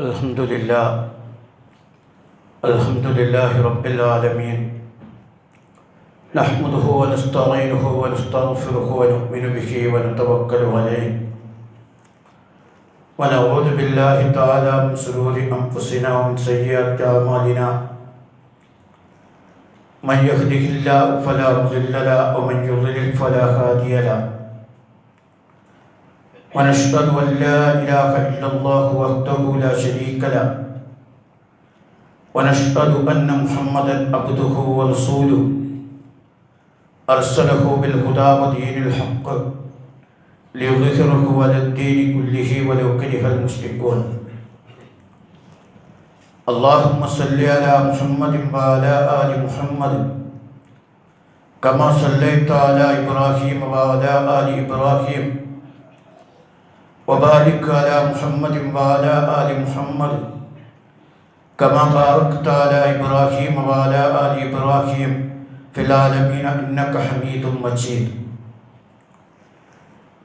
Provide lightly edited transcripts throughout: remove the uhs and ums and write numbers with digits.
अल्हम्दुलिल्लाहि रब्बिल आलमीन नहमदुहु व नस्तईनुहु व नस्तगफिरुहु व नु'मिनु बिही व नतवक्कलु अलैहि व नऊज़ु बिल्लाहि तआला मिन शुरूरि अनफुसिना व मिन सय्यिआति अअमालिना मन यहदिहिल्लाहु फला मुज़िल्ल लहु व मन युज़लिल फला हादिय लहु व नशहदु अन ला इलाहा इल्लल्लाहु वहदहु ला शरीका लहु ونشهد أن محمدا عبده ورسوله أرسله بالهدى ودين الحق ليظهره على الدين كله ولو كره المشركون اللهم صل على محمد وعلى آل محمد كما صليت على إبراهيم وعلى آل إبراهيم وبارك على محمد وعلى آل محمد كما باركت على إبراهيم وعلى آل إبراهيم في العالمين إنك حميد مجيد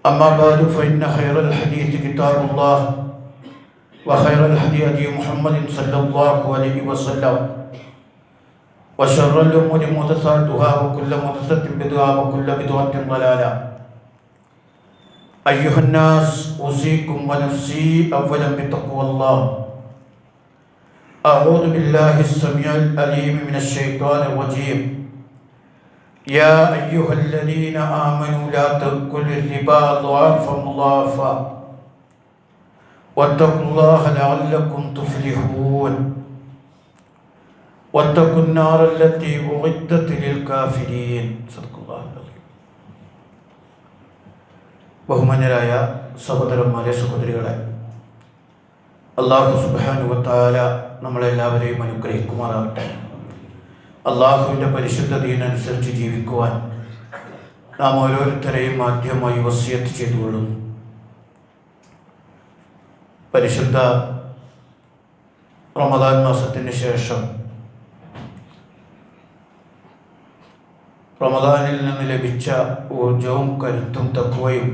أما بعد فإن خير الحديث كتاب الله وخير الهدي هدي محمد صلى الله عليه وسلم وشر الأمور محدثاتها وكل محدثة بدعة وكل بدعة ضلالة أيها الناس أوصيكم ونفسي أولا بتقوى الله أعوذ بالله السميع العليم من الشيطان الرجيم يا أيها الذين آمنوا لا تأكلوا الربا ضعفا مضاعفا واتقوا الله لعلكم تفلحون واتقوا النار التي أعدت للكافرين صدق الله العظيم ബഹുമാന്യരായ സഹോദരന്മാരെ സഹോദരികളെ, അല്ലാഹു സുബ്ഹാനഹു വ തആല നമ്മളെല്ലാവരെയും അനുഗ്രഹിക്കുമാറാകട്ടെ. അള്ളാഹുവിൻ്റെ പരിശുദ്ധ ദീനനുസരിച്ച് ജീവിക്കുവാൻ നാം ഓരോരുത്തരെയും ആദ്യമായി വസിയത്ത് ചെയ്തുകൊള്ളുന്നു. പരിശുദ്ധ റമദാൻ മാസത്തിന് ശേഷം റമദാനിൽ നിന്ന് ലഭിച്ച ഊർജവും കരുത്തും തഖ്വയും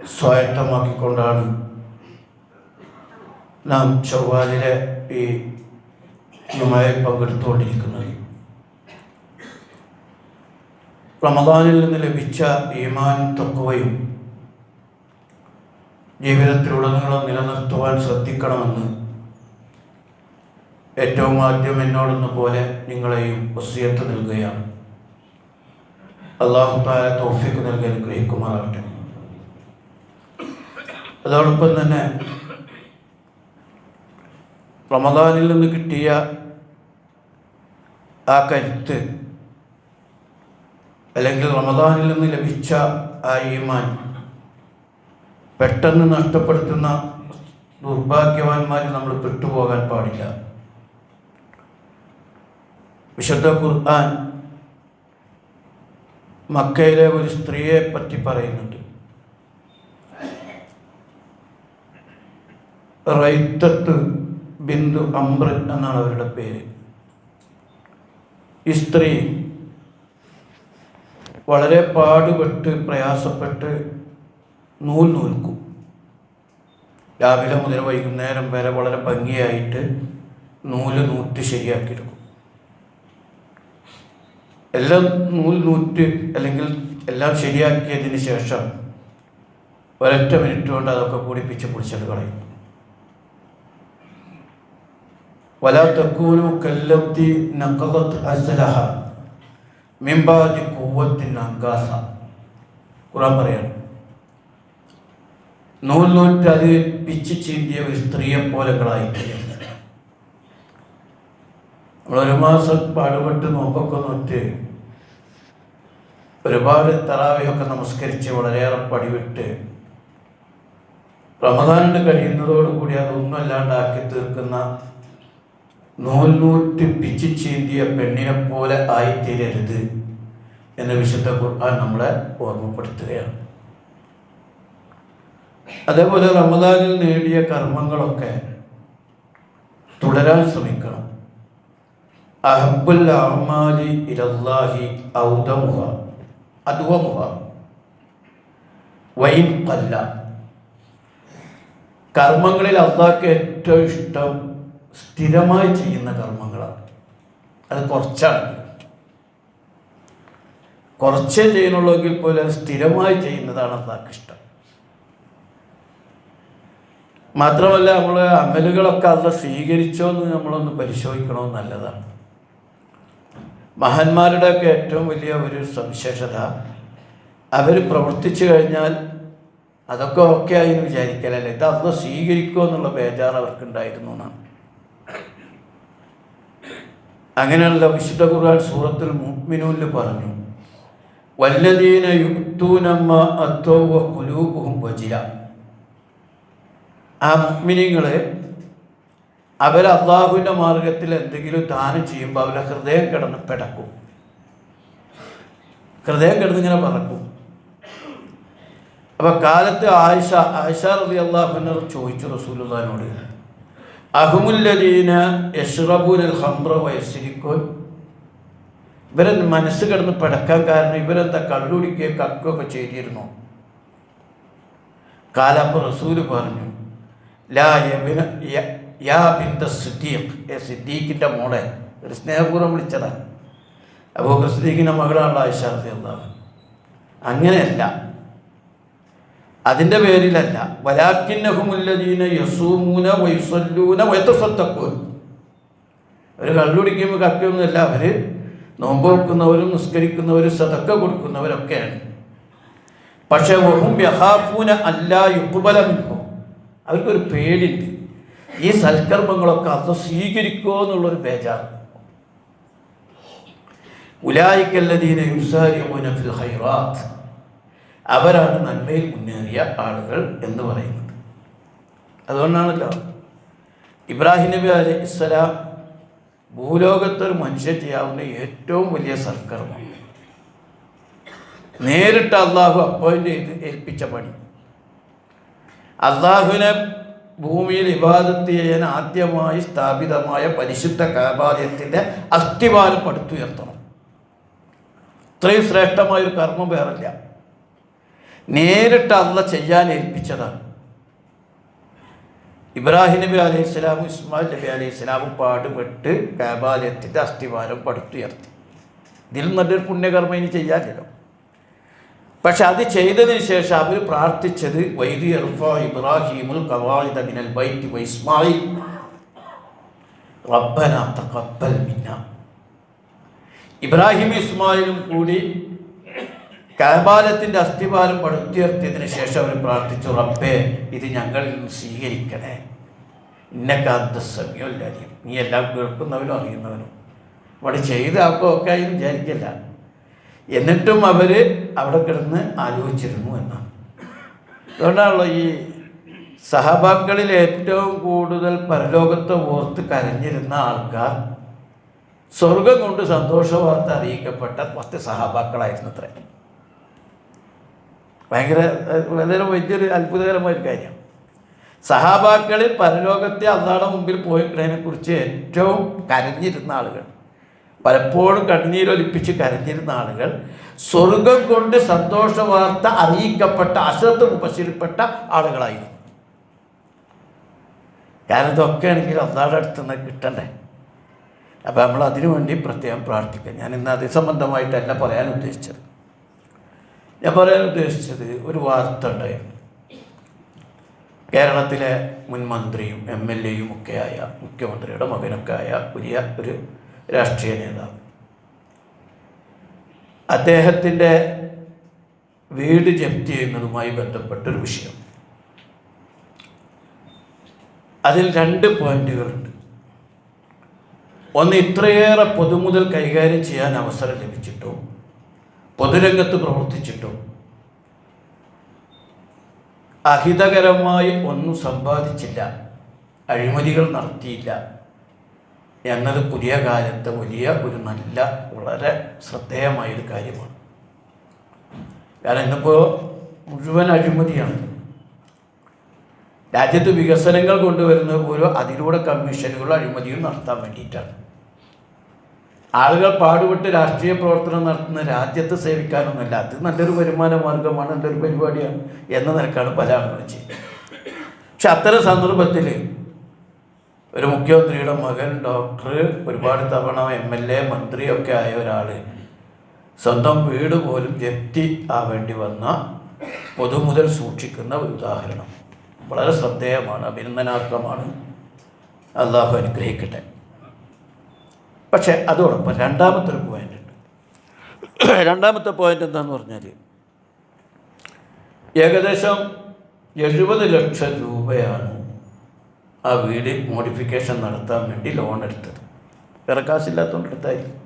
സ്വായത്തമാക്കിക്കൊണ്ടാണ് നാം ചൊവ്വാലിലെ ഈ ജുമയിൽ പങ്കെടുത്തുകൊണ്ടിരിക്കുന്നത്. റമദാനിൽ നിന്ന് ലഭിച്ച ഈമാനും തഖ്വയും ജീവിതത്തിലുടനീളം നിലനിർത്തുവാൻ ശ്രദ്ധിക്കണമെന്ന് ഏറ്റവും ആദ്യം എന്നോടൊന്നു പോലെ നിങ്ങളെയും വസിയത്ത് നൽകുകയാണ്. അല്ലാഹു തആല തൗഫീഖ് നൽകി അനുഗ്രഹിക്കുമാറാകട്ടെ. അതോടൊപ്പം തന്നെ റമദാനിൽ നിന്ന് കിട്ടിയ ആ കരുത്ത്, അല്ലെങ്കിൽ റമദാനിൽ നിന്ന് ലഭിച്ച ആ ഈമാൻ പെട്ടെന്ന് നഷ്ടപ്പെടുത്തുന്ന ദുർഭാഗ്യവാന്മാരിൽ നമ്മൾ പെട്ടുപോകാൻ പാടില്ല. വിശുദ്ധ ഖുർആൻ മക്കയിലെ ഒരു സ്ത്രീയെ പറ്റി പറയുന്നുണ്ട്. റൈത്തത്ത് ബിന്ദു അംർ എന്നാണ് അവരുടെ പേര്. ഈ സ്ത്രീ വളരെ പാടുപെട്ട് പ്രയാസപ്പെട്ട് നൂൽക്കും. രാവിലെ മുതൽ വൈകുന്നേരം വരെ വളരെ ഭംഗിയായിട്ട് നൂറ്റ് ശരിയാക്കിയെടുക്കും. എല്ലാം നൂറ്റ് അല്ലെങ്കിൽ എല്ലാം ശരിയാക്കിയതിന് ശേഷം ഒരൊറ്റ മിനിറ്റ് കൊണ്ട് അതൊക്കെ കൂടിപ്പിച്ച് പൊളിച്ചത് കളയും. വലാ തകൂനു കല്ലത്തി നഖദത് അസ്ലഹ മിൻ ബഅദി ഖുവ്വത്തിൻ അൻകാസ. ഖുർആൻ പറയാണ്, നൂറ്റ് അത് പിച്ച് ചീന്തിയ ഒരു സ്ത്രീയെ പോലെകളായിട്ട്. നമ്മൾ ഒരു മാസം പാടുപെട്ട് നോമ്പൊക്കെ നോറ്റ് ഒരുപാട് തറാവിയൊക്കെ നമസ്കരിച്ച് വളരെയേറെ പടിവിട്ട് റമദാനിന് കഴിയുന്നതോടുകൂടി അതൊന്നും അല്ലാണ്ടാക്കി തീർക്കുന്ന നൂറ്റ് പിച്ച് ചീന്തിയ പെണ്ണിനെ പോലെ ആയിത്തീരരുത് എന്ന് വിശുദ്ധ ഖുർആൻ നമ്മളെ ഓർമ്മപ്പെടുത്തുകയാണ്. അതേപോലെ റമദാനിൽ നേടിയ കർമ്മങ്ങളൊക്കെ തുടരാൻ ശ്രമിക്കണം. അഹബ്ബുൽ അഅ്മാലി ഇലല്ലാഹി ഔദമുഹ അദ്വമുഹ വഇൻ ഖല്ല. കർമ്മങ്ങളിൽ അള്ളാഹ്ക്ക് ഏറ്റവും ഇഷ്ടം സ്ഥിരമായി ചെയ്യുന്ന കർമ്മങ്ങളാണ്. അത് കുറച്ചേ ചെയ്യുന്നുള്ളെങ്കിൽ പോലും അത് സ്ഥിരമായി ചെയ്യുന്നതാണ് അള്ളാഹ്ക്ക് ഇഷ്ടം. മാത്രമല്ല, നമ്മൾ അമലുകളൊക്കെ അള്ളാഹ് സ്വീകരിച്ചോ എന്ന് നമ്മളൊന്ന് പരിശോധിക്കണമെന്ന് നല്ലതാണ്. മഹാന്മാരുടെയൊക്കെ ഏറ്റവും വലിയ ഒരു സവിശേഷത, അവർ പ്രവർത്തിച്ചു കഴിഞ്ഞാൽ അതൊക്കെ ഓക്കെ ആയി എന്ന് വിചാരിക്കലല്ലേ, ഇത് അള്ളാഹ് സ്വീകരിക്കുമോ എന്നുള്ള ബേജാറ് അവർക്കുണ്ടായിരുന്നു എന്നാണ്. അങ്ങനെയുള്ള വിശുദ്ധ ഖുർആൻ സൂറത്തുൽ മുഅ്മിനൂനിൽ പറഞ്ഞു, വല്ലദീന യുഅ്തൂന മാ അത്തൗ വ ഖുലൂബുഹും വജില. ആ മുഅ്മിനീങ്ങൾ അവർ അള്ളാഹുവിൻ്റെ മാർഗത്തിൽ എന്തെങ്കിലും ദാനം ചെയ്യുമ്പോൾ അവരുടെ ഹൃദയം കിടന്ന് പിടക്കും, ഹൃദയം കിടന്നിങ്ങനെ പറക്കും. അപ്പോൾ കാലത്ത് ആയിഷ റളിയല്ലാഹു അൻഹ ചോദിച്ചു റസൂലുള്ളാഹിനോട്, അഹുമുല്ലദീന യശ്റബൂനൽ ഖംറ വയസ്രിഖൂൻ, ഇവരെ മനസ്സ് കിടന്ന് പിടക്കാൻ കാരണം ഇവരെന്താ കള്ളുടിക്കുകയോ കക്കുകയൊക്കെ ചെയ്തിരുന്നു? കാലപ്പോൾ റസൂല് പറഞ്ഞു, യാ ബിന്ത സിദ്ദീഖ്, സിദ്ദീഖിൻ്റെ മോളെ, ഒരു സ്നേഹപൂർവ്വം വിളിച്ചതാണ്. അബൂബക്കർ സിദ്ദീഖിൻ്റെ മകളാണല്ലോ ആയിഷ റളിയല്ലാഹു അൻഹ. അങ്ങനെയല്ല, അതിൻ്റെ പേരിലല്ല. വലാക്കിന്നഹുമുല്ലദീന യസൂമൂന വയുസല്ലൂന വയതസദ്ദഖൂൻ. അവർ കള്ളുടിക്കുമ്പോൾ കക്കൊന്നുമല്ല, അവർ നോമ്പ് വെക്കുന്നവരും നിസ്കരിക്കുന്നവരും സദക്ക കൊടുക്കുന്നവരൊക്കെയാണ്. പക്ഷേ വഹും യഖാഫൂന അല്ലാ യുഖ്ബല മിൻഹും, അവർക്കൊരു പേടിയുണ്ട്, ഈ സൽക്കർമ്മങ്ങളൊക്കെ അള്ളാഹ് സ്വീകരിക്കുമോ എന്നുള്ളൊരു ബേജാറ്. ഉലായിക്കല്ലദീന യുസാരിഊന ഫിൽ ഖൈറാത്ത്, അവരാണ് നന്മയിൽ മുന്നേറിയ ആളുകൾ എന്ന് പറയുന്നത്. അതുകൊണ്ടാണല്ലോ ഇബ്രാഹിം നബി അലൈഹിസ്സലാം ഭൂലോകത്തൊരു മനുഷ്യൻ ചെയ്യാവുന്ന ഏറ്റവും വലിയ സൽക്കർമ്മം, നേരിട്ട് അള്ളാഹു അപ്പോയിൻ്റ് ചെയ്ത് ഏൽപ്പിച്ച പണി, അള്ളാഹുവിനെ ഭൂമിയിൽ ഇബാദത്ത് ചെയ്യാൻ ആദ്യമായി സ്ഥാപിതമായ പരിശുദ്ധ കഅബാലയത്തിൻ്റെ അസ്ഥിവാരം പടുത്തുയർത്തണം. ഇത്രയും ശ്രേഷ്ഠമായൊരു കർമ്മം വേറില്ല. നേരിട്ട് അള്ളാഹ് ചെയ്യാൻ ഏൽപ്പിച്ചതാണ്. ഇബ്രാഹിം നബി അലൈഹിസ്സലാമും ഇസ്മായിൽ നബി അലൈഹിസ്സലാമും പാടുപെട്ട് കഅബാലയത്തിൻ്റെ അസ്ഥിവാരം പടുത്തുയർത്തി. ഇതിൽ നല്ലൊരു പുണ്യകർമ്മം ഇനി ചെയ്യാനില്ലല്ലോ. പക്ഷെ അത് ചെയ്തതിന് ശേഷം അവർ പ്രാർത്ഥിച്ചത്, വൈദി യർഫഉ ഇബ്രാഹീമുൽ ഖവാഇദ മിനൽ ബൈത്തി വ ഇസ്മായിൽ റബ്ബനാ തഖബ്ബൽ മിന്നാ. ഇബ്രാഹിം ഇസ്മായിലും കൂടി കഅബാലയത്തിൻ്റെ അസ്ഥിവാരം പടുത്തുയർത്തിയതിന് ശേഷം അവർ പ്രാർത്ഥിച്ചു, റബ്ബേ ഇത് ഞങ്ങളിൽ നിന്ന് സ്വീകരിക്കണേ, ഇന്നക അന്തസ് സമീഉൽ അലീം, നീ എല്ലാം കേൾക്കുന്നവനും അറിയുന്നവനും. അവിടെ ചെയ്ത ആൾക്കൊക്കെ ആയി വിചാരിക്കില്ല. എന്നിട്ടും അവർ അവിടെ കിടന്ന് ആലോചിച്ചിരുന്നു എന്നാണ്. അതുകൊണ്ടാണല്ലോ ഈ സഹബാക്കളിൽ ഏറ്റവും കൂടുതൽ പരലോകത്തെ ഓർത്ത് കരഞ്ഞിരുന്ന ആൾക്കാർ സ്വർഗം കൊണ്ട് സന്തോഷ വാർത്ത അറിയിക്കപ്പെട്ട 10 സഹബാക്കളായിരുന്നു അത്രേ. വളരെ വലിയൊരു അത്ഭുതകരമായൊരു കാര്യം. സഹാബാക്കളിൽ പരലോകത്തെ അള്ളാഹുടെ മുമ്പിൽ പോയിക്കുന്നതിനെക്കുറിച്ച് ഏറ്റവും കരഞ്ഞിരുന്ന ആളുകൾ, പലപ്പോഴും കണ്ണീരൊലിപ്പിച്ച് കരഞ്ഞിരുന്ന ആളുകൾ സ്വർഗം കൊണ്ട് സന്തോഷ വാർത്ത അറിയിക്കപ്പെട്ട അശ്റത്ത് മുബശ്ശിറിൽപ്പെട്ട ആളുകളായിരുന്നു. കാരണം ഇതൊക്കെ ആണെങ്കിൽ അള്ളാഹുടെ അടുത്ത് നിന്ന് കിട്ടണ്ടേ. അപ്പോൾ നമ്മൾ അതിനു വേണ്ടി പ്രത്യേകം പ്രാർത്ഥിക്കാം. ഞാൻ ഇന്ന് അതിസംബന്ധമായിട്ടല്ല പറയാൻ ഉദ്ദേശിച്ചത്. ഞാൻ പറയാൻ ഉദ്ദേശിച്ചത് ഒരു വാർത്ത ഉണ്ടായിരുന്നു. കേരളത്തിലെ മുൻ മന്ത്രിയും MLA യും ഒക്കെയായ, മുഖ്യമന്ത്രിയുടെ മകനൊക്കെ ആയ വലിയ ഒരു രാഷ്ട്രീയ നേതാവ്, അദ്ദേഹത്തിൻ്റെ വീട് ജപ്തി ചെയ്യുന്നതുമായി ബന്ധപ്പെട്ടൊരു വിഷയം. അതിൽ 2 പോയിന്റുകളുണ്ട്. ഒന്ന്, ഇത്രയേറെ പൊതുമുതൽ കൈകാര്യം ചെയ്യാൻ അവസരം ലഭിച്ചിട്ടും പൊതുരംഗത്ത് പ്രവർത്തിച്ചിട്ടും അഹിതകരമായി ഒന്നും സമ്പാദിച്ചില്ല, അഴിമതികൾ നടത്തിയില്ല എന്നത് പുതിയ കാലത്തെ വലിയ ഒരു നല്ല വളരെ ശ്രദ്ധേയമായൊരു കാര്യമാണ്. കാരണം ഇന്നിപ്പോൾ മുഴുവൻ അഴിമതിയാണ്. രാജ്യത്ത് വികസനങ്ങൾ കൊണ്ടുവരുന്നത് പോലും അതിലൂടെ കമ്മീഷനുകളും അഴിമതിയും നടത്താൻ വേണ്ടിയിട്ടാണ്. ആളുകൾ പാടുപെട്ട് രാഷ്ട്രീയ പ്രവർത്തനം നടത്തുന്ന രാജ്യത്തെ സേവിക്കാനൊന്നുമല്ല. അത് നല്ലൊരു വരുമാന മാർഗമാണ്, നല്ലൊരു പരിപാടിയാണ് എന്ന നിലക്കാണ് പല ആളുകളും ചെയ്യുന്നത്. പക്ഷെ അത്തരം സന്ദർഭത്തിൽ ഒരു മുഖ്യമന്ത്രിയുടെ മകൻ ഡോക്ടർ, ഒരുപാട് തവണ MLA മന്ത്രിയൊക്കെ ആയ ഒരാൾ സ്വന്തം വീട് പോലും ജപ്തി ആവേണ്ടി വന്ന പൊതുമുതൽ സൂക്ഷിക്കുന്ന ഒരു ഉദാഹരണം വളരെ ശ്രദ്ധേയമാണ്, അഭിനന്ദനാർഹമാണ്. അള്ളാഹു അനുഗ്രഹിക്കട്ടെ. പക്ഷെ അതോടൊപ്പം രണ്ടാമത്തെ ഒരു പോയിൻ്റ് ഉണ്ട്. രണ്ടാമത്തെ പോയിൻ്റ് എന്താണെന്ന് പറഞ്ഞാൽ, ഏകദേശം 70 ലക്ഷം രൂപയാണ് ആ വീട് മോഡിഫിക്കേഷൻ നടത്താൻ വേണ്ടി ലോൺ എടുത്തത്. വേറെ കാശില്ലാത്തതുകൊണ്ട് എടുത്തായിരിക്കും.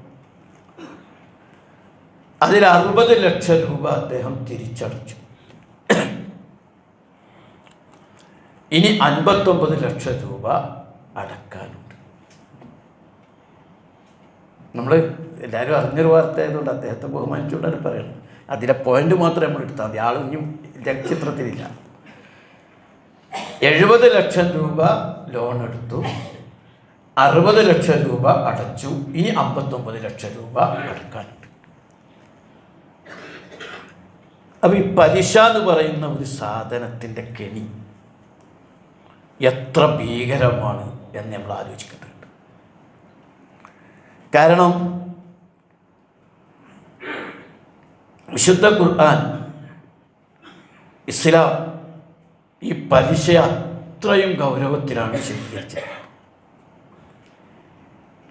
അതിൽ 60 ലക്ഷം രൂപ അദ്ദേഹം തിരിച്ചടച്ചു. ഇനി 59 ലക്ഷം രൂപ അടക്കാനുണ്ട്. നമ്മൾ എല്ലാവരും അറിഞ്ഞൊരു വാർത്ത ആയതുകൊണ്ട് അദ്ദേഹത്തെ ബഹുമാനിച്ചുകൊണ്ടാണ് പറയുന്നത്. അതിലെ പോയിന്റ് മാത്രമേ നമ്മൾ എടുത്താൽ മതി. ആളൊന്നും ചിത്രത്തിലില്ല. 70 ലക്ഷം രൂപ ലോൺ എടുത്തു, 60 ലക്ഷം രൂപ അടച്ചു, ഇനി 59 ലക്ഷം രൂപ അടക്കാനുണ്ട്. അപ്പോൾ ഈ പലിശ എന്ന് പറയുന്ന ഒരു സാധനത്തിൻ്റെ കെണി എത്ര ഭീകരമാണ് എന്ന് നമ്മൾ ആലോചിക്കുന്നുണ്ട്. കാരണം വിശുദ്ധ ഖുർആൻ, ഇസ്ലാം ഈ പലിശ അത്രയും ഗൗരവത്തിലാണ് വിശദീകരിച്ചത്.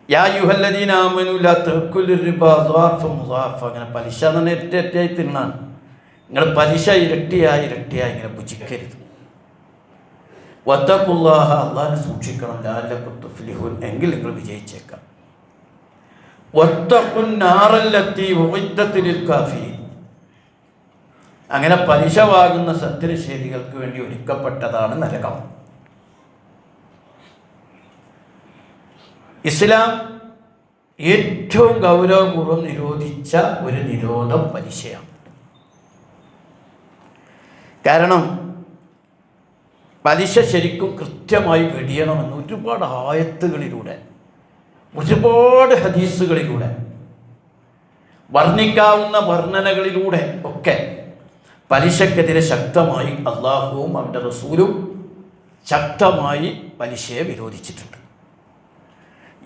യാ അയ്യുഹല്ലദീന ആമനൂ ലാ തഅക്കുലു റിബാ അദ്വാഫൻ മുദാഫ. അങ്ങനെ പലിശ എന്ന് പറഞ്ഞാൽ ഇരട്ടിയായി തിന്നാണ്. നിങ്ങൾ പലിശ ഇരട്ടിയായി ഇങ്ങനെ ഭുജിക്കരുത്. വത്തഖുല്ലാഹ, അല്ലാഹനെ സൂക്ഷിക്കണം. ലഅല്ലക്കും തുഫ്ലിഹൂൻ, എങ്കിൽ നിങ്ങൾ വിജയിച്ചേക്കാം. വത്തഖുൻ നാറല്ലത്തി ഉഇദ്ദത് ലിൽ കാഫിരീൻ. അങ്ങനെ പലിശ വാങ്ങുന്ന സത്യനിഷേധികൾക്ക് വേണ്ടി ഒരുക്കപ്പെട്ടതാണ് നരകം. ഇസ്ലാം ഏറ്റവും ഗൗരവപൂർവ്വം നിരോധിച്ച ഒരു നിരോധം പലിശയാണ്. കാരണം പലിശ ശരിക്കും കൃത്യമായി വെടിയണമെന്ന് ഒരുപാട് ആയത്തുകളിലൂടെ, ഒരുപാട് ഹദീസുകളിലൂടെ, വർണ്ണിക്കാവുന്ന വർണ്ണനകളിലൂടെ ഒക്കെ പലിശക്കെതിരെ ശക്തമായി അള്ളാഹുവും അവൻ്റെ റസൂലും ശക്തമായി പലിശയെ വിരോധിച്ചിട്ടുണ്ട്.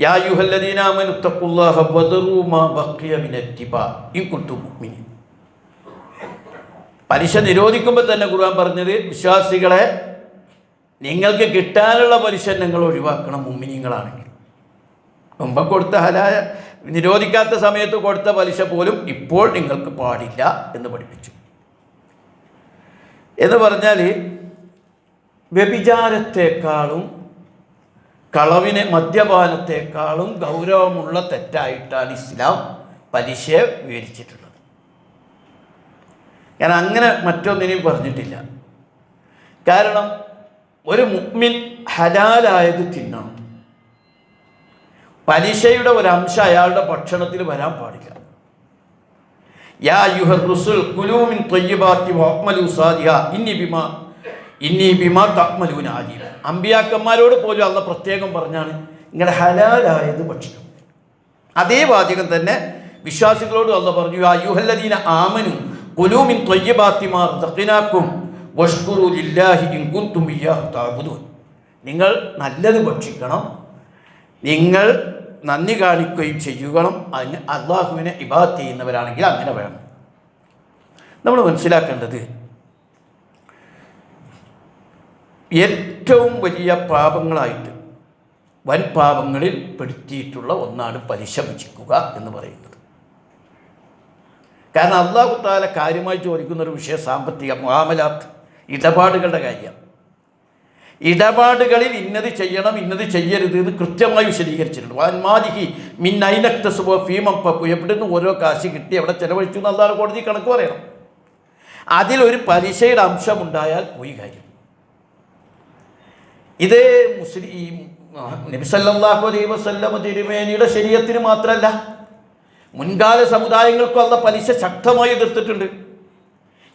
യാ അയ്യുഹല്ലദീന ആമനൂ ഇത്തഖുല്ലാഹ വദറൂ മാ ബഖിയ മിനർ റിബാ ഇൻ കുൻതും മുഅ്മിനീൻ. പലിശ നിരോധിക്കുമ്പോൾ തന്നെ ഖുർആൻ പറഞ്ഞത്, വിശ്വാസികളെ നിങ്ങൾക്ക് കിട്ടാനുള്ള പലിശ നിങ്ങൾ ഒഴിവാക്കണം മുഅ്മിനീങ്ങളാണെങ്കിൽ. മുമ്പ് കൊടുത്ത ഹലായ നിരോധിക്കാത്ത സമയത്ത് കൊടുത്ത പലിശ പോലും ഇപ്പോൾ നിങ്ങൾക്ക് പാടില്ല എന്ന് പഠിപ്പിച്ചു. എന്ന് പറഞ്ഞാൽ വ്യഭിചാരത്തെക്കാളും കളവിനെ, മദ്യപാനത്തെക്കാളും ഗൗരവമുള്ള തെറ്റായിട്ടാണ് ഇസ്ലാം പലിശയെ വിവരിച്ചിട്ടുള്ളത്. ഞാൻ അങ്ങനെ മറ്റൊന്നിനെയും പറഞ്ഞിട്ടില്ല. കാരണം ഒരു മുഅ്മിൻ ഹലാലായത് തിന്നണം. പലിശയുടെ ഒരംശം അയാളുടെ ഭക്ഷണത്തിൽ വരാൻ പാടില്ല. യാ അയ്യുഹർ റുസുൽ കുലൂ മിൻ ത്വയ്യിബാത്തി വഅമലൂ സാലിഹാ ഇന്നി ബിമാ തഅമലൂന അലീം. അമ്പിയാക്കന്മാരോട് പോലും അള്ളാഹ് പ്രത്യേകം പറഞ്ഞാണ് നിങ്ങളുടെ ഹലാലായത് ഭക്ഷിക്കും. അതേ വാചകം തന്നെ വിശ്വാസികളോട് അള്ളാഹ് പറഞ്ഞു, യാ അയ്യുഹല്ലദീന ആമനൂ കുലൂ മിൻ ത്വയ്യിബാത്തി മാ റസഖ്നാകും വഷ്കുറൂ ലില്ലാഹി ഇൻ കുൻതും ഇയ്യാഹു തഅബുദൂൻ. നിങ്ങൾ നല്ലത് ഭക്ഷിക്കണം, നിങ്ങൾ നന്ദി കാണിക്കുകയും ചെയ്യണം. അതിന് അള്ളാഹുവിനെ ഇബാദത്ത് ചെയ്യുന്നവരാണെങ്കിൽ അങ്ങനെ വേണം. നമ്മൾ മനസ്സിലാക്കേണ്ടത്, ഏറ്റവും വലിയ പാപങ്ങളായിട്ട് വൻ പാപങ്ങളിൽ പെടുത്തിയിട്ടുള്ള ഒന്നാണ് പലിശ ഭുജിക്കുക എന്ന് പറയുന്നത്. കാരണം അല്ലാഹു തആല കാര്യമായി ചോദിക്കുന്നൊരു വിഷയം സാമ്പത്തിക മുആമലാത്ത്, ഇടപാടുകളുടെ കാര്യം. ഇടപാടുകളിൽ ഇന്നത് ചെയ്യണം, ഇന്നത് ചെയ്യരുത് എന്ന് കൃത്യമായി വിശദീകരിച്ചിട്ടുണ്ട്. വാൻമാലിഹി മിൻ ഐനക്തസുബ ഫീമപ്പു, എവിടുന്ന് ഓരോ കാശ് കിട്ടി എവിടെ ചെലവഴിച്ചു എന്ന് അല്ലാഹു കോടതി കണക്ക് പറയണം. അതിലൊരു പലിശയുടെ അംശമുണ്ടായാൽ പോയി കാര്യം. ഇത് നബി സല്ലല്ലാഹു അലൈഹി വസല്ലം തിരുമേനിയുടെ ശരീഅത്തിന് മാത്രമല്ല, മുൻകാല സമുദായങ്ങൾക്കും അല്ലാഹു പലിശ ശക്തമായി എതിർത്തിട്ടുണ്ട്.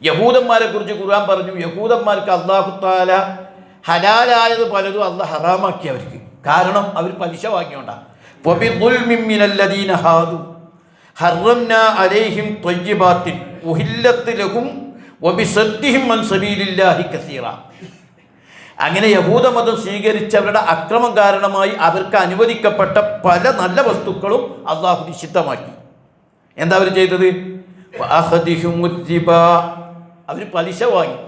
യഹൂദന്മാരെ കുറിച്ച് ഖുർആൻ പറഞ്ഞു, യഹൂദന്മാർക്ക് അല്ലാഹു തആല ഹലാലായത് പലതും അല്ലാഹ് ഹറാമാക്കി അവർക്ക്. കാരണം അവർ പലിശ വാങ്ങിയോണ്ടാണ്. വബിദുൽമിൻ മിനല്ലദീന ഹാദു ഹറംനാ അലൈഹിം ത്വയ്യിബാത്തിൻ ഉഹില്ലത്ത് ലഹും വബിസദ്ദിഹിം അൻ സബീലില്ലാഹി കസീറ. അങ്ങനെ യഹൂദമതം സ്വീകരിച്ചവരുടെ അക്രമം കാരണമായി അവർക്ക് അനുവദിക്കപ്പെട്ട പല നല്ല വസ്തുക്കളും അള്ളാഹു നിഷിദ്ധമാക്കി. എന്താ അവർ ചെയ്തത്? അവർ പലിശ വാങ്ങി.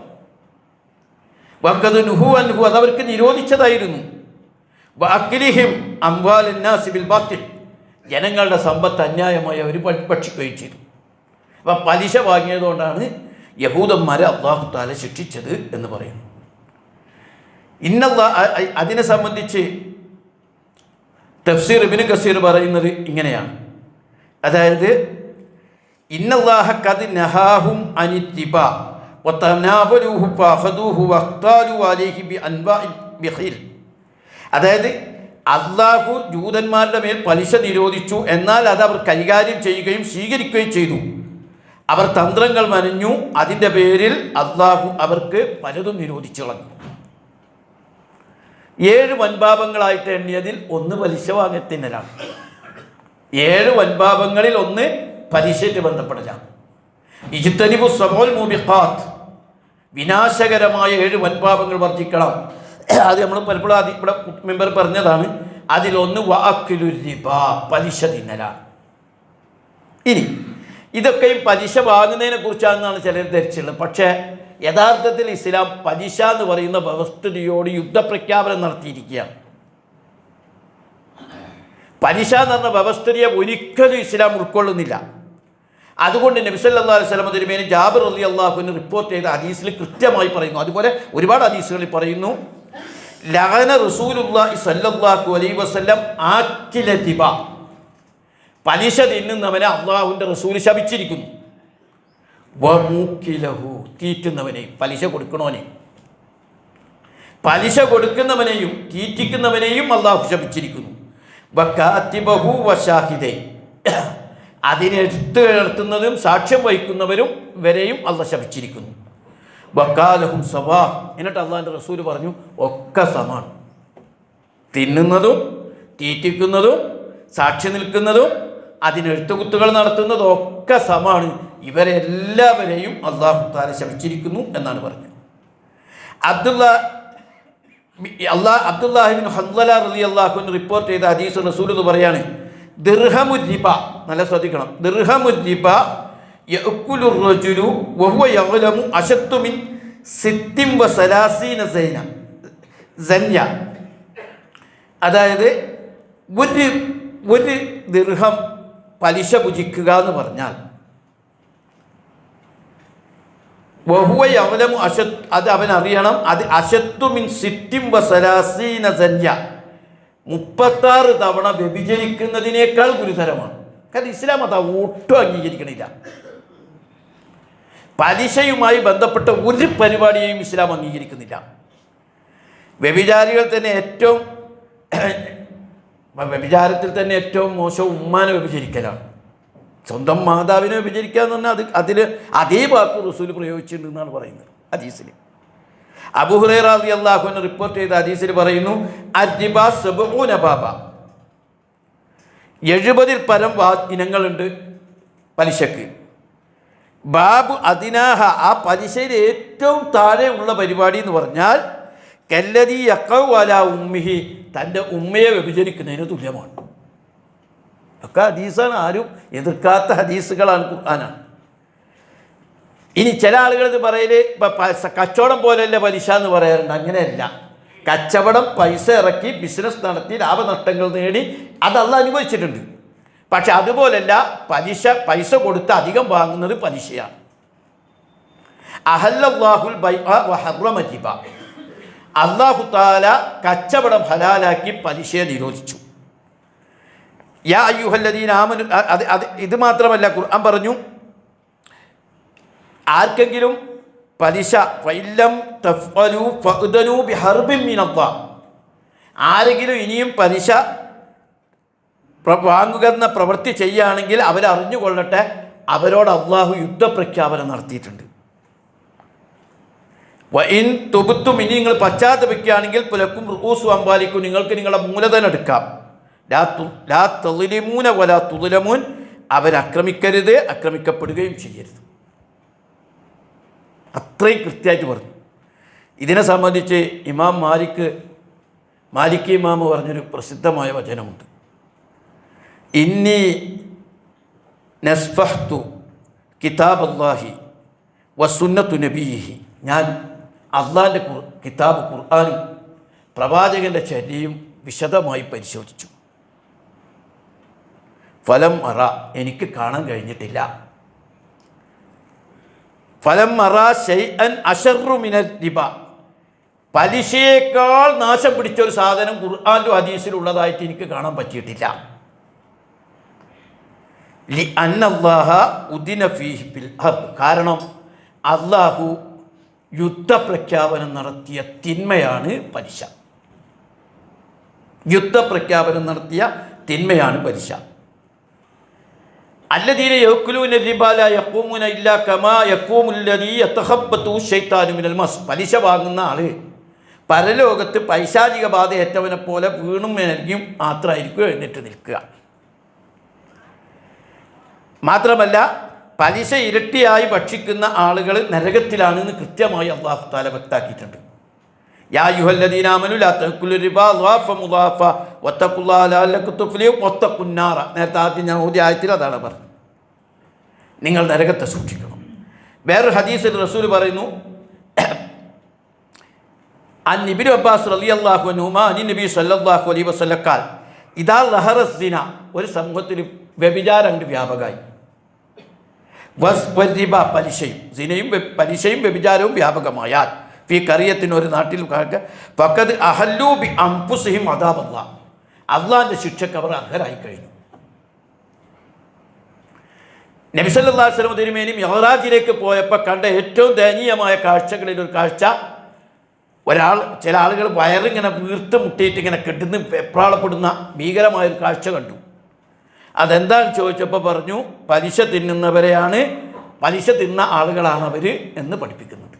അതവർക്ക് നിരോധിച്ചതായിരുന്നു. ജനങ്ങളുടെ സമ്പത്ത് അന്യായമായി അവർ ഭക്ഷിക്കുകയും ചെയ്തു. അപ്പം പലിശ വാങ്ങിയതുകൊണ്ടാണ് യഹൂദന്മാരെ അല്ലാഹു തആല ശിക്ഷിച്ചത് എന്ന് പറയുന്നു. അതിനെ സംബന്ധിച്ച് തഫ്സീർ ഇബ്നു കസീർ പറയുന്നത് ഇങ്ങനെയാണ്. അതായത് ഇന്നല്ലാഹ ഖദ് നഹാഹും അനിത്തിബാ വതനാബലുഹു ഫഅഖദൂഹു വഖ്താലു അലൈഹി ബിഅൻവാഇൽ ബിഖിൽ. അതായത് അള്ളാഹു ജൂതന്മാരുടെ മേൽ പലിശ നിരോധിച്ചു, എന്നാൽ അത് അവർ കൈകാര്യം ചെയ്യുകയും സ്വീകരിക്കുകയും ചെയ്തു. അവർ തന്ത്രങ്ങൾ മനഞ്ഞു, അതിൻ്റെ പേരിൽ അള്ളാഹു അവർക്ക് പലതും നിരോധിച്ചു കളഞ്ഞു. 7 വൻപാപങ്ങളായിട്ട് എണ്ണിയതിൽ ഒന്ന് പലിശ വാങ്ങത്തിന്നലാണ്. 7 വൻപാപങ്ങളിൽ ഒന്ന് പലിശയ്ക്ക് ബന്ധപ്പെടലാണ്. ഇജ്തനിബു സബഉൽ മൂബിഖാത്ത്, വിനാശകരമായ 7 വൻപാപങ്ങൾ വർജിക്കണം. അത് നമ്മൾ പലപ്പോഴും ഇവിടെ മെമ്പർ പറഞ്ഞതാണ്. അതിലൊന്ന് വഅക്ലുർ റിബാ, പലിശ തിന്നലാണ്. ഇനി ഇതൊക്കെയും പലിശ വാങ്ങുന്നതിനെ കുറിച്ചാണെന്നാണ് ചിലർ ധരിച്ചുള്ളത്. പക്ഷേ യഥാർത്ഥത്തിൽ ഇസ്ലാം പലിശ എന്ന് പറയുന്ന വ്യവസ്ഥിതിയോട് യുദ്ധപ്രഖ്യാപനം നടത്തിയിരിക്കുകയാണ്. പലിശ എന്ന് പറഞ്ഞ വ്യവസ്ഥിതിയെ ഒരിക്കലും ഇസ്ലാം ഉൾക്കൊള്ളുന്നില്ല. അതുകൊണ്ട് നബി സല്ലല്ലാഹു അലൈഹി വസല്ലം തിരുമേനി ജാബിർ റളിയല്ലാഹു അൻഹു റിപ്പോർട്ട് ചെയ്ത ഹദീസിൽ കൃത്യമായി പറയുന്നു. അതുപോലെ ഒരുപാട് ഹദീസുകളിൽ പറയുന്നു, ലഅന റസൂലുള്ളാഹി സ്വല്ലല്ലാഹു അലൈഹി വസല്ലം ആക്കില റിബ, പലിശ തിന്നുന്നവനെ അള്ളാഹുവിൻ്റെ റസൂൽ ശപിച്ചിരിക്കുന്നു. വമൂക്കിലഹു, തീറ്റുന്നവനെയും, പലിശ കൊടുക്കണവനെയും, പലിശ കൊടുക്കുന്നവനെയും തീറ്റിക്കുന്നവനെയും അള്ളാഹു ശപിച്ചിരിക്കുന്നു. വകാതിബഹു വശാഹിദൈ, അതിനെടുത്ത് നടത്തുന്നതും സാക്ഷ്യം വഹിക്കുന്നവരും വരെയും അള്ളാഹ് ശപിച്ചിരിക്കുന്നു. വക്കാലഹും സവാ, എന്നിട്ട് അള്ളാഹിൻ്റെ റസൂൽ പറഞ്ഞു ഒക്കെ സമാണ്. തിന്നുന്നതും തീറ്റിക്കുന്നതും സാക്ഷി നിൽക്കുന്നതും അതിനെഴുത്തുകുത്തുകൾ നടത്തുന്നതും ഒക്കെ സമാണ്. ഇവരെല്ലാവരെയും അള്ളാഹു തആല ശപിച്ചിരിക്കുന്നു എന്നാണ് പറഞ്ഞത്. അബ്ദുല്ലാഹിബ്നു ഹൻളല റളിയല്ലാഹു അൻഹു റിപ്പോർട്ട് ചെയ്ത ഹദീസ് റസൂൽ പറയാണ്, ദിർഹമു റിബ, നല്ല ശ്രദ്ധിക്കണം, ദിർഹമു റിബ യഅകുലു റജുലു വഹുവ യഅലമു അശദ്ദു മിൻ 36 സൻയ. അതായത് ഒരു ദിർഹം പലിശ ഭുജിക്കുക എന്ന് പറഞ്ഞാൽ വഹുവ യഅലമു അശദ്, അത് അവൻ അറിയണം, അത് അശദ്ദു മിൻ 36 സൻയ, 36 തവണ വ്യഭിചരിക്കുന്നതിനേക്കാൾ ഗുരുതരമാണ്. കാരണം ഇസ്ലാം അത് ഒട്ടും അംഗീകരിക്കണില്ല. പലിശയുമായി ബന്ധപ്പെട്ട ഒരു പരിപാടിയെയും ഇസ്ലാം അംഗീകരിക്കുന്നില്ല. വ്യഭിചാരികൾ തന്നെ വ്യഭിചാരത്തിൽ തന്നെ ഏറ്റവും മോശം ഉമ്മാനെ വ്യഭിചരിക്കലാണ്. സ്വന്തം മാതാവിനെ വ്യഭിചരിക്കുക എന്ന് പറഞ്ഞാൽ അതിൽ അതേ വാക്ക് റസൂൽ പ്രയോഗിച്ചിട്ടുണ്ടെന്നാണ് പറയുന്നത് ഹദീസിൽ. അബൂ ഹുറൈറ റളിയല്ലാഹു അൻഹു റിപ്പോർട്ട് ചെയ്ത ഹദീസിൽ പറയുന്നു, അർരിബ 70 ബാബ, 70 പരം ഇനങ്ങളുണ്ട് പലിശക്ക്. ബാബു അതിനാഹ, ആ പലിശയിൽ ഏറ്റവും താഴെ ഉള്ള പരിപാടി എന്ന് പറഞ്ഞാൽ കല്ലദീ യഖഉ അലാ ഉമ്മിഹി, തൻ്റെ ഉമ്മയെ വ്യഭിചരിക്കുന്നതിന് തുല്യമാണ്. ഒക്കെ ഹദീസാണ്, ആരും എതിർക്കാത്ത ഹദീസുകളാണ്, ഖുർആനാണ്. ഇനി ചില ആളുകൾ ഇത് പറയൽ കച്ചവടം പോലെയല്ല പലിശ എന്ന് പറയാറുണ്ട്. അങ്ങനെയല്ല. കച്ചവടം പൈസ ഇറക്കി ബിസിനസ് നടത്തി ലാഭനഷ്ടങ്ങൾ നേടി അത് അല്ലാഹ് അനുഭവിച്ചിട്ടുണ്ട്. പക്ഷെ അതുപോലല്ല പൈസ കൊടുത്ത് അധികം വാങ്ങുന്നത് പലിശയാണ്. അഹല്ലല്ലാഹുൽ ബൈഅ വഹറമ റിബ, അല്ലാഹു തആല കച്ചവടം ഹലാലാക്കി പലിശയെ നിരോധിച്ചു. യാ അയ്യുഹല്ലദീന ആമനു, ഇത് മാത്രമല്ല ഖുർആൻ പറഞ്ഞു, ആർക്കെങ്കിലും പലിശ ഫഇല്ലം തഫ്അലു ഫഅ്ദനു ബിഹർബിൻ മിനല്ലാഹ്, ആരെങ്കിലും ഇനിയും പലിശ വാങ്ങുക എന്ന പ്രവൃത്തി ചെയ്യുകയാണെങ്കിൽ അവരറിഞ്ഞുകൊള്ളട്ടെ, അവരോട് അള്ളാഹു യുദ്ധപ്രഖ്യാപനം നടത്തിയിട്ടുണ്ട്. വഇൻ തുബ്തും, ഇനി നിങ്ങൾ പശ്ചാത്തപിക്കുകയാണെങ്കിൽ പുലക്കും റൂസു അംവാലിക്കും, നിങ്ങൾക്ക് നിങ്ങളുടെ മൂലധനം എടുക്കാം. ലാ തളിമൂന വലാ തുളമൂൻ, അവരക്രമിക്കരുത്, ആക്രമിക്കപ്പെടുകയും ചെയ്യരുത്. അത്രയും കൃത്യമായിട്ട് പറഞ്ഞു. ഇതിനെ സംബന്ധിച്ച് ഇമാം മാലിക് ഇമാം പറഞ്ഞൊരു പ്രസിദ്ധമായ വചനമുണ്ട്. ഇന്നി നസ്ഫഹ്തു കിതാബ് അല്ലാഹി വസുന്നത്തു നബിയിഹി, ഞാൻ അള്ളാഹിൻ്റെ കിതാബ് ഖുർആനും പ്രവാചകൻ്റെ ചര്യയും വിശദമായി പരിശോധിച്ചു. ഫലം അറ, എനിക്ക് കാണാൻ കഴിഞ്ഞിട്ടില്ല. ഫലം അറ ശൈഅൻ അശറു മിനൽ റിബ, പലിശയേക്കാൾ നാശം പിടിച്ചൊരു സാധനം ഖുർആനിലും ഹദീസിലുള്ളതായിട്ട് എനിക്ക് കാണാൻ പറ്റിയിട്ടില്ല. ലി അന്നല്ലാഹ ഉദിന ഫീഹി ബിൽ ഹർബ്, കാരണം അള്ളാഹു യുദ്ധപ്രഖ്യാപനം നടത്തിയ തിന്മയാണ് പലിശ. യുദ്ധപ്രഖ്യാപനം നടത്തിയ തിന്മയാണ് പലിശ. അല്ലദീന യഅ്കുലൂന റിബ ലാ യഖൂമുന ഇല്ലാ കമാ യഖൂമുല്ലദീ യതഖബ്ബതു ശൈത്താനു മിനൽ മസ്, പലിശ വാങ്ങുന്ന ആള് പരലോകത്ത് പൈശാചിക ബാധ ഏറ്റവനെ പോലെ വീണും നൽകിയും മാത്രമായിരിക്കും എഴുന്നേറ്റ് നിൽക്കുക. മാത്രമല്ല പലിശ ഇരട്ടിയായി ഭക്ഷിക്കുന്ന ആളുകൾ നരകത്തിലാണെന്ന് കൃത്യമായി അല്ലാഹു തആല വ്യക്തമാക്കിയിട്ടുണ്ട്. യാ അയ്യുഹല്ലദീന ആമനൂ ലാ തഅ്കുലു റിബാ ളാഫ മുളാഫ വത്തഖുല്ലാഹ ലഅല്ലക്കും തുഫ്ലിഹൂൻ വത്തഖുന്നാറ. നേരത്തെ ആദ്യം ഞാൻ ഓതിയ ആയത്തിൽ അതാണ് പറഞ്ഞത്, നിങ്ങൾ നരകത്തെ സൂക്ഷിക്കണം. വേറൊരു ഹദീസിൽ റസൂൽ പറയുന്നു, അൻ ഇബ്നു അബ്ബാസ് റളിയല്ലാഹു അൻഹുമാ അൻ നബി സല്ലല്ലാഹു അലൈഹി വസല്ലം ഖാൽ ഇദാ ലഹറ സിന, ഒരു സമൂഹത്തിൽ വ്യഭിചാരം വ്യാപകമായി, വസ്വരിബ, പലിശയും സിനയും പലിശയും വ്യഭിചാരവും വ്യാപകമായാൽ ഫീ ഖറിയത്തിന്, ഒരു നാട്ടിൽ ഫഖദ് അഹല്ലൂ ബി അൻഫുസിഹിം അദാബല്ലാഹ്, അള്ളാഹിൻ്റെ ശിക്ഷയ്ക്ക് അവർ അർഹരായി കഴിഞ്ഞു. നബി സല്ലല്ലാഹു അലൈഹി വസല്ലം തിരുമേനി മിഅ്റാജിലേക്ക് പോയപ്പോൾ കണ്ട ഏറ്റവും ദയനീയമായ കാഴ്ചകളിൽ ഒരു കാഴ്ച, ചില ആളുകൾ വയറിങ്ങനെ വീർത്ത് മുട്ടിയിട്ട് ഇങ്ങനെ കെട്ടുന്ന വെപ്രാളപ്പെടുന്ന ഭീകരമായൊരു കാഴ്ച കണ്ടു. അതെന്താണെന്ന് ചോദിച്ചപ്പോൾ പറഞ്ഞു, പലിശ തിന്നുന്നവരെയാണ്, പലിശ തിന്ന ആളുകളാണ് അവർ എന്ന് പഠിപ്പിക്കുന്നുണ്ട്.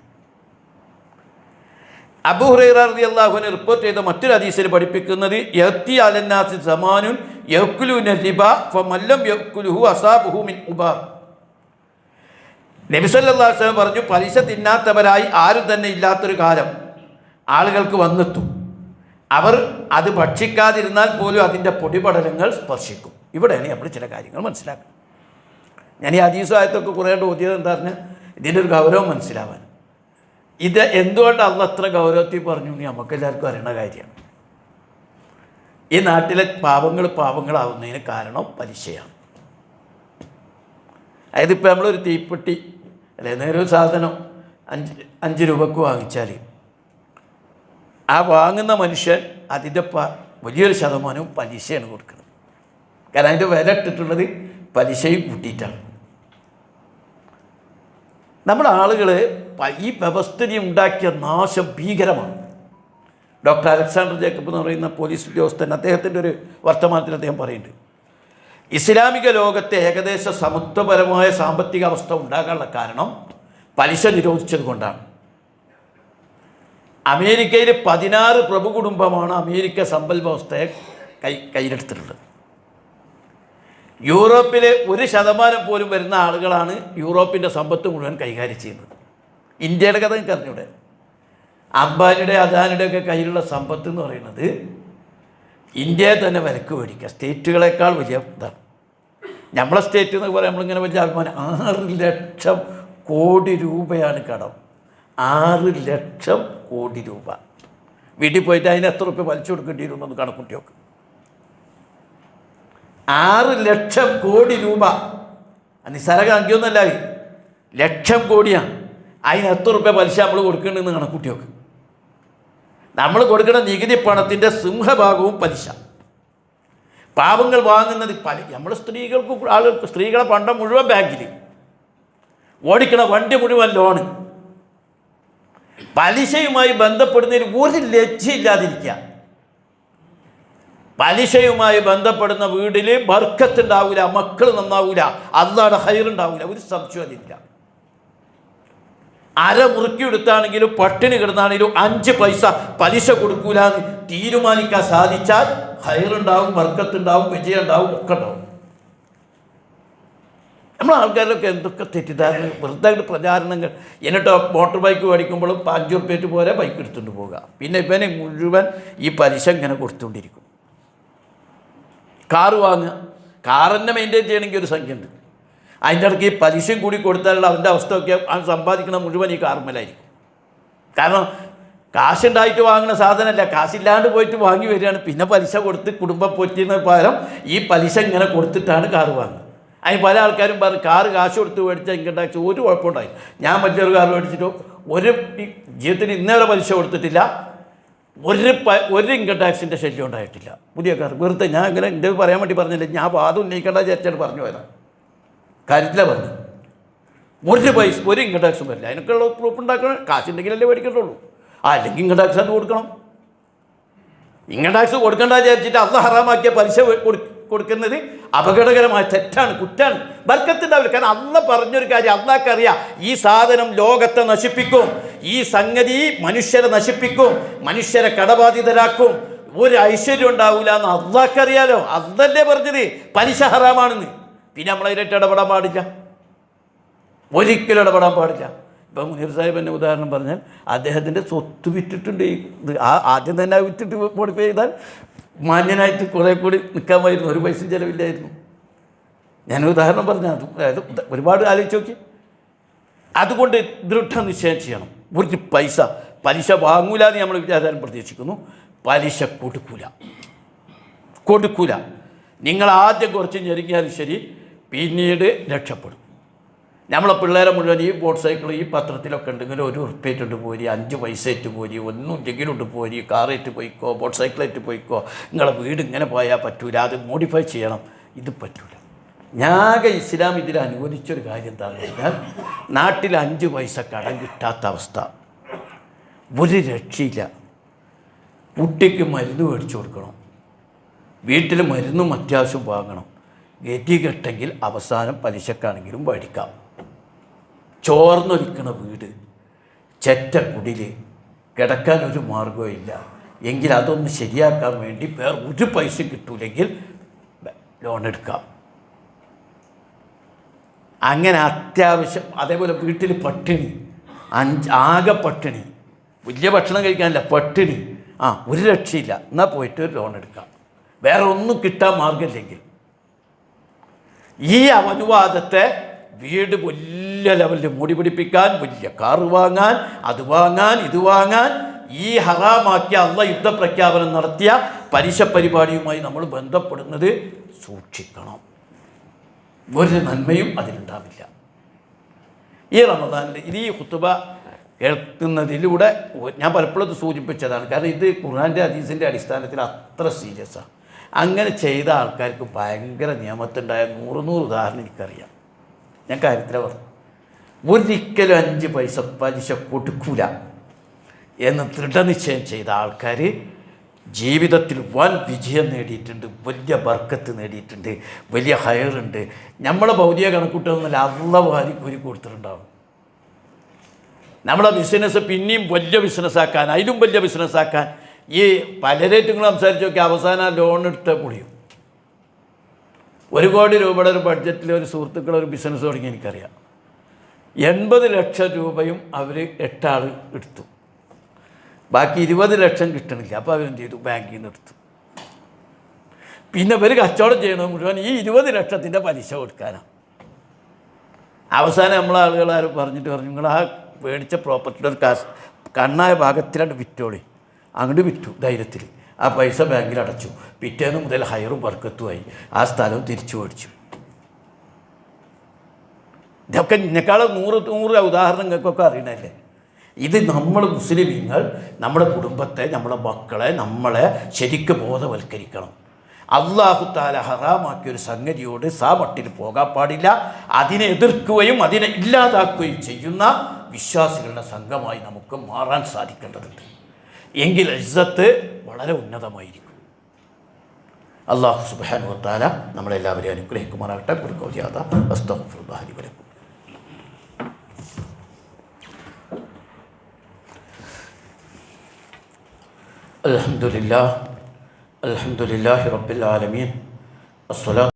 അബൂ ഹുറൈറ റളിയല്ലാഹു അൻഹു റിപ്പോർട്ട് ചെയ്ത മറ്റൊരു ഹദീസിൽ പഠിപ്പിക്കുന്നത്, യഅ്തി അലന്നാസി സമാനുൻ യഅ്കുലൂന റിബ ഫമല്ലം യഅ്കുലുഹു അസാബുഹു മിൻ ഉബാർ. നബി സല്ലല്ലാഹു അലൈഹി വസല്ലം പറഞ്ഞു, പലിശ തിന്നാത്തവരായി ആരും തന്നെ ഇല്ലാത്തൊരു കാലം ആളുകൾക്ക് വന്നെത്തും. അവർ അത് ഭക്ഷിക്കാതിരുന്നാൽ പോലും അതിൻ്റെ പൊടിപടലങ്ങൾ സ്പർശിക്കും. ഇവിടെയാണ് നമ്മൾ ചില കാര്യങ്ങൾ മനസ്സിലാക്കുന്നത്. ഞാൻ ഈ ഹദീസായത്തൊക്കെ കുറേ ഓതിയത് എന്താ പറഞ്ഞാൽ ഇതിൻ്റെ ഒരു ഗൗരവം മനസ്സിലാവാൻ. ഇത് എന്തുകൊണ്ട് അള്ളാഹ് അത്ര ഗൗരവത്തിൽ പറഞ്ഞു നമുക്കെല്ലാവർക്കും അറിയണ കാര്യമാണ്. ഈ നാട്ടിലെ പാവങ്ങളാവുന്നതിന് കാരണം പലിശയാണ്. അതായത് ഇപ്പോൾ നമ്മളൊരു തീപ്പെട്ടി അല്ലെ നേരൊരു സാധനം 5 രൂപക്ക് വാങ്ങിച്ചാൽ ആ വാങ്ങുന്ന മനുഷ്യൻ അതിൻ്റെ വലിയൊരു ശതമാനവും പലിശയാണ് കൊടുക്കുന്നത്. കാരണം അതിൻ്റെ വില ഇട്ടിട്ടുള്ളത് പലിശയും കൂട്ടിയിട്ടാണ്. നമ്മുടെ ആളുകൾ ഈ വ്യവസ്ഥിതി ഉണ്ടാക്കിയ നാശം ഭീകരമാണ്. ഡോക്ടർ അലക്സാണ്ടർ ജേക്കബ് എന്ന് പറയുന്ന പോലീസ് ഉദ്യോഗസ്ഥൻ, അദ്ദേഹത്തിൻ്റെ ഒരു വർത്തമാനത്തിൽ അദ്ദേഹം പറയുന്നുണ്ട്, ഇസ്ലാമിക ലോകത്തെ ഏകദേശ സമത്വപരമായ സാമ്പത്തിക അവസ്ഥ ഉണ്ടാകാനുള്ള കാരണം പലിശ നിരോധിച്ചത് കൊണ്ടാണ്. അമേരിക്കയിൽ 16 പ്രഭു കുടുംബമാണ് അമേരിക്ക സമ്പൽ വ്യവസ്ഥയെ കയ്യിലെടുത്തിട്ടുള്ളത്. യൂറോപ്പിലെ 1% പോലും വരുന്ന ആളുകളാണ് യൂറോപ്പിൻ്റെ സമ്പത്ത് മുഴുവൻ കൈകാര്യം ചെയ്യുന്നത്. ഇന്ത്യയുടെ കഥ എനിക്ക് അറിഞ്ഞൂടെ. അംബാനിയുടെ അദാനിയുടെ ഒക്കെ കയ്യിലുള്ള സമ്പത്ത് എന്ന് പറയുന്നത് ഇന്ത്യയെ തന്നെ വിലക്ക് മേടിക്കുക, സ്റ്റേറ്റുകളെക്കാൾ വലിയ ഇതാണ്. നമ്മളെ സ്റ്റേറ്റ് എന്നൊക്കെ പറയാം, നമ്മളിങ്ങനെ വലിയ അഭിമാനം. 6 ലക്ഷം കോടി രൂപയാണ് കടം. 6 ലക്ഷം കോടി രൂപ. വീട്ടിൽ പോയിട്ട് അതിന് എത്ര റുപ്യ വലിച്ചു കൊടുക്കേണ്ടി വരുമെന്ന് കണക്കുട്ടി നോക്ക്. 6 ലക്ഷം കോടി രൂപ നിസ്സാര കണക്കിയൊന്നുമല്ല, ലക്ഷം കോടിയാണ്. അതിന് എത്ര റുപ്യ പലിശ നമ്മൾ കൊടുക്കേണ്ടതെന്ന് കണക്കുട്ടി നോക്ക്. നമ്മൾ കൊടുക്കുന്ന നികുതി പണത്തിൻ്റെ സിംഹഭാഗവും പലിശ. പാവങ്ങൾ വാങ്ങുന്നത് നമ്മൾ സ്ത്രീകളെ പണ്ടം മുഴുവൻ ബാങ്കിൽ, ഓടിക്കണ വണ്ടി മുഴുവൻ ലോണ്. പലിശയുമായി ബന്ധപ്പെടുന്നതിൽ ഒരു ലജ്ജയില്ലാതിരിക്കുക. പലിശയുമായി ബന്ധപ്പെടുന്ന വീട്ടിൽ ബർക്കത്തുണ്ടാവില്ല, മക്കൾ നന്നാവില്ല, അള്ളാഹുടെ ഹൈറുണ്ടാവില്ല, ഒരു സംശയം അതില്ല. അര മുറുക്കിയെടുത്താണെങ്കിലും പട്ടിണി കിടന്നാണെങ്കിലും 5 പൈസ പലിശ കൊടുക്കൂല എന്ന് തീരുമാനിക്കാൻ സാധിച്ചാൽ ഹൈറുണ്ടാവും, ബർക്കത്തുണ്ടാവും, വിജയം ഉണ്ടാവും, ഒക്കെ ഉണ്ടാവും. നമ്മളെ ആൾക്കാരിലൊക്കെ എന്തൊക്കെ തെറ്റിദ്ധാരണ, വെറുതെ പ്രചാരണങ്ങൾ. എന്നിട്ടോ മോട്ടോർ ബൈക്ക് മേടിക്കുമ്പോഴും 5 ഉറുപ്പ്യ പോലെ ബൈക്ക് എടുത്തുകൊണ്ട് പോകുക. പിന്നെ ഇവനെ മുഴുവൻ ഈ പലിശ ഇങ്ങനെ കൊടുത്തുകൊണ്ടിരിക്കും. കാറ് വാങ്ങുക, കാറിനെ മെയിൻറ്റെയിൻ ചെയ്യണമെങ്കിൽ ഒരു സംഖ്യ ഉണ്ട്. അതിൻ്റെ ഇടയ്ക്ക് ഈ പലിശയും കൂടി കൊടുത്താലുള്ള അവൻ്റെ അവസ്ഥയൊക്കെ സമ്പാദിക്കുന്ന മുഴുവൻ ഈ കാറുമ്മലായിരിക്കും. കാരണം കാശുണ്ടായിട്ട് വാങ്ങുന്ന സാധനമല്ല, കാശില്ലാണ്ട് പോയിട്ട് വാങ്ങി വരികയാണ്. പിന്നെ പലിശ കൊടുത്ത് കുടുംബം പൊറ്റുന്ന പകരം ഈ പലിശ ഇങ്ങനെ കൊടുത്തിട്ടാണ് കാറ് വാങ്ങുന്നത്. അതിന് പല ആൾക്കാരും പറയും കാറ് കാശ് കൊടുത്ത് മേടിച്ചാൽ ഇൻകം ടാക്സ് ഒരു കുഴപ്പമുണ്ടായി. ഞാൻ മറ്റൊരു കാർ മേടിച്ചിട്ടോ ഒരു ജീവിതത്തിന് ഇന്നേവരെ പലിശ കൊടുത്തിട്ടില്ല, ഒരു ഇൻകം ടാക്സിൻ്റെ ശല്യം ഉണ്ടായിട്ടില്ല. പുതിയ കാർ വെറുതെ ഞാൻ ഇങ്ങനെ എൻ്റെ പറയാൻ വേണ്ടി പറഞ്ഞില്ല, ഞാൻ വാദം ഉന്നയിക്കേണ്ട വിചാരിച്ചാണ് പറഞ്ഞു പോയതാണ്. കാര്യത്തിലാണ് പറഞ്ഞത്. ഒരു ഇൻകം ടാക്സും വരില്ല. അതിനൊക്കെയുള്ള പ്രൂഫ് ഉണ്ടാക്കണം. കാശുണ്ടെങ്കിലല്ലേ മേടിക്കേണ്ടുള്ളൂ. അല്ലെങ്കിൽ ഇൻകം ടാക്സ് അത് കൊടുക്കണം. ഇൻകം ടാക്സ് കൊടുക്കേണ്ട വിചാരിച്ചിട്ട് അള്ളാഹ് ഹറാമാക്കിയ പലിശ കൊടുക്കുന്നത് അപകടകരമായ തെറ്റാണ്, കുറ്റാണ്. ബർക്കത്തുണ്ടാവില്ല. കാരണം അള്ളാഹ് പറഞ്ഞൊരു കാര്യം അള്ളാഹ്ക്കറിയാം, ഈ സാധനം ലോകത്തെ നശിപ്പിക്കും, ഈ സംഗതി മനുഷ്യരെ നശിപ്പിക്കും, മനുഷ്യരെ കടബാധിതരാക്കും, ഒരു ഐശ്വര്യം ഉണ്ടാവില്ല എന്ന് അള്ളാഹ്ക്കറിയാലോ. അതല്ലേ പറഞ്ഞത് പലിശ ഹറാമാണെന്ന്. പിന്നെ നമ്മളതിനായിട്ട് ഇടപെടാൻ പാടില്ല, ഒരിക്കലും ഇടപെടാൻ പാടില്ല. ഇപ്പം മുനീർ സാഹിബ് എന്നെ ഉദാഹരണം പറഞ്ഞാൽ അദ്ദേഹത്തിൻ്റെ സ്വത്ത് വിറ്റിട്ടുണ്ട്. ഇത് ആദ്യം തന്നെ വിറ്റിട്ട് മോഡിഫൈ ചെയ്താൽ മാന്യനായിട്ട് കുറേ കൂടി നിൽക്കാമായിരുന്നു, ഒരു പൈസ ചിലവില്ലായിരുന്നു. ഞാൻ ഉദാഹരണം പറഞ്ഞാൽ അതായത് ഒരുപാട് ആലോചിച്ച് നോക്കി. അതുകൊണ്ട് ദൃഢനിശ്ചയം ചെയ്യണം. ഒരു പലിശ വാങ്ങൂല എന്ന് നമ്മൾ വിചാരം പ്രതീക്ഷിക്കുന്നു. പലിശ കൊടുക്കൂല. നിങ്ങൾ ആദ്യം കുറച്ച് ഞെരുങ്ങിയാലും ശരി, പിന്നീട് രക്ഷപ്പെടും. നമ്മളെ പിള്ളേരെ മുഴുവൻ ഈ മോട്ടോർ സൈക്കിൾ ഈ പത്രത്തിലൊക്കെ ഉണ്ടെങ്കിൽ 1 ഉറുപ്പ്യയിട്ട് പോരി, 5 പൈസ ഇട്ട് പോരി, ഒന്നും ഇല്ലെങ്കിലും ഇട്ട് പോരി, കാറേറ്റ് പോയിക്കോ, മോട്ടോർ സൈക്കിളേറ്റ് പോയിക്കോ, നിങ്ങളെ വീട് ഇങ്ങനെ പോയാൽ പറ്റൂല, അത് മോഡിഫൈ ചെയ്യണം. ഇത് പറ്റൂല. ഞാകെ ഇസ്ലാം ഇതിൽ അനുവദിച്ചൊരു കാര്യം എന്താണെന്ന് പറഞ്ഞാൽ, നാട്ടിൽ 5 പൈസ കടം കിട്ടാത്ത അവസ്ഥ, ഒരു രക്ഷയില്ല. കുട്ടിക്ക് മരുന്ന് മേടിച്ചു കൊടുക്കണം, വീട്ടിൽ മരുന്നും അത്യാവശ്യം വാങ്ങണം. ഗതികെട്ടെങ്കിൽ അവസാനം പലിശക്കാണെങ്കിലും മേടിക്കാം. ചോർന്നൊലിക്കണ വീട്, ചെറ്റക്കുടിൽ, കിടക്കാൻ ഒരു മാർഗവും ഇല്ല എങ്കിൽ അതൊന്ന് ശരിയാക്കാൻ വേണ്ടി വേറെ ഒരു പൈസ കിട്ടൂലെങ്കിൽ ലോൺ എടുക്കാം. അങ്ങനെ അത്യാവശ്യം. അതേപോലെ വീട്ടിൽ പട്ടിണി, ആകെ പട്ടിണി, വലിയ ഭക്ഷണം കഴിക്കാനില്ല, പട്ടിണി, ഒരു രക്ഷയില്ല, എന്നാൽ പോയിട്ട് ഒരു ലോൺ എടുക്കാം. വേറെ ഒന്നും കിട്ടാൻ മാർഗമില്ലെങ്കിൽ ഈ അനുവാദത്തെ വീട് വലിയ ലെവലിൽ മൂടി പിടിപ്പിക്കാൻ, വലിയ കാറ് വാങ്ങാൻ, അത് വാങ്ങാൻ, ഇത് വാങ്ങാൻ, ഈ ഹറാമാക്കിയ അള്ളാഹ് യുദ്ധപ്രഖ്യാപനം നടത്തിയ പലിശ പരിപാടിയുമായി നമ്മൾ ബന്ധപ്പെടുന്നത് സൂക്ഷിക്കണം. ഒരു നന്മയും അതിലുണ്ടാവില്ല. ഈ റമദാനിൽ ഈ ഖുതുബ കേൾക്കുന്നതിലൂടെ ഞാൻ പലപ്പോഴും ഇത് സൂചിപ്പിച്ചതാണ്. കാരണം ഇത് ഖുർആൻ്റെ ഹദീസിൻ്റെ അടിസ്ഥാനത്തിൽ അത്ര സീരിയസാണ്. അങ്ങനെ ചെയ്ത ആൾക്കാർക്ക് ഭയങ്കര നിയമത്തുണ്ടായ 100 ഉദാഹരണം എനിക്കറിയാം. ഞാൻ കാര്യത്തിലാണ് പറഞ്ഞു. ഒരിക്കലും 5 പൈസ പലിശ കൊടുക്കൂല എന്ന് ദൃഢനിശ്ചയം ചെയ്ത ആൾക്കാർ ജീവിതത്തിൽ വൻ വിജയം നേടിയിട്ടുണ്ട്, വലിയ ബർക്കത്ത് നേടിയിട്ടുണ്ട്, വലിയ ഹയറുണ്ട്. നമ്മളെ ഭൗതിക കണക്കൂട്ടൊന്നുമില്ല, അള്ളാഹ് വാരി കോരി കൊടുത്തിട്ടുണ്ടാവും. നമ്മളെ ബിസിനസ് പിന്നെയും വലിയ ബിസിനസ്സാക്കാൻ, അതിലും വലിയ ബിസിനസ്സാക്കാൻ ഈ പലരേറ്റും സംസാരിച്ച് നോക്കി അവസാനം ലോൺ എടുത്ത് പൊളിയും. 1 കോടി രൂപയുടെ ഒരു ബഡ്ജറ്റിൽ ഒരു സുഹൃത്തുക്കൾ ഒരു ബിസിനസ് തുടങ്ങി, എനിക്കറിയാം. 80 ലക്ഷം രൂപയും അവർ 8 ആൾ എടുത്തു, ബാക്കി 20 ലക്ഷം കിട്ടണില്ല. അപ്പോൾ അവരെന്ത് ചെയ്തു, ബാങ്കിൽ നിന്ന് എടുത്തു. പിന്നെ ഇവർ കച്ചവടം ചെയ്യണത് മുഴുവൻ ഈ 20 ലക്ഷത്തിൻ്റെ പലിശ കൊടുക്കാനാണ്. അവസാനം നമ്മളെ ആളുകൾ ആരും പറഞ്ഞു, നിങ്ങൾ ആ മേടിച്ച പ്രോപ്പർട്ടിയുടെ ഒരു കണ്ണായ ഭാഗത്തിലാണ്ട് വിറ്റോളി. അങ്ങോട്ട് വിറ്റു ധൈര്യത്തിൽ. ആ പൈസ ബാങ്കിൽ അടച്ചു. പിറ്റേന്ന് മുതൽ ഹയറും ബർക്കത്തുമായി. ആ സ്ഥലവും തിരിച്ചു മേടിച്ചു. ഇതൊക്കെ ഇതിനേക്കാളും 100 ഉദാഹരണങ്ങൾക്കൊക്കെ അറിയണല്ലേ. ഇത് നമ്മൾ മുസ്ലിമീങ്ങൾ നമ്മുടെ കുടുംബത്തെ, നമ്മുടെ മക്കളെ, നമ്മളെ ശരിക്കും ബോധവൽക്കരിക്കണം. അല്ലാഹു തആല ഹറാമാക്കിയൊരു സംഗതിയോട് സാമട്ടിൽ പോകാൻ പാടില്ല. അതിനെ എതിർക്കുകയും അതിനെ ഇല്ലാതാക്കുകയും ചെയ്യുന്ന വിശ്വാസികളുടെ സംഘമായി നമുക്ക് മാറാൻ സാധിക്കേണ്ടതുണ്ട്. എങ്കിൽ ഇസ്സത്ത് വളരെ ഉന്നതമായിരിക്കും. അല്ലാഹു സുബ്ഹാനഹു വ തആല നമ്മളെല്ലാവരെയും അനുഗ്രഹിക്കുമാറാകട്ടെ. കുൽഖൗലിയാദ അസ്തഗ്ഫിറുല്ലാഹി ലി വലക്കും. അൽഹംദുലില്ലാഹി റബ്ബിൽ ആലമീൻ. അസ്സലാത്തു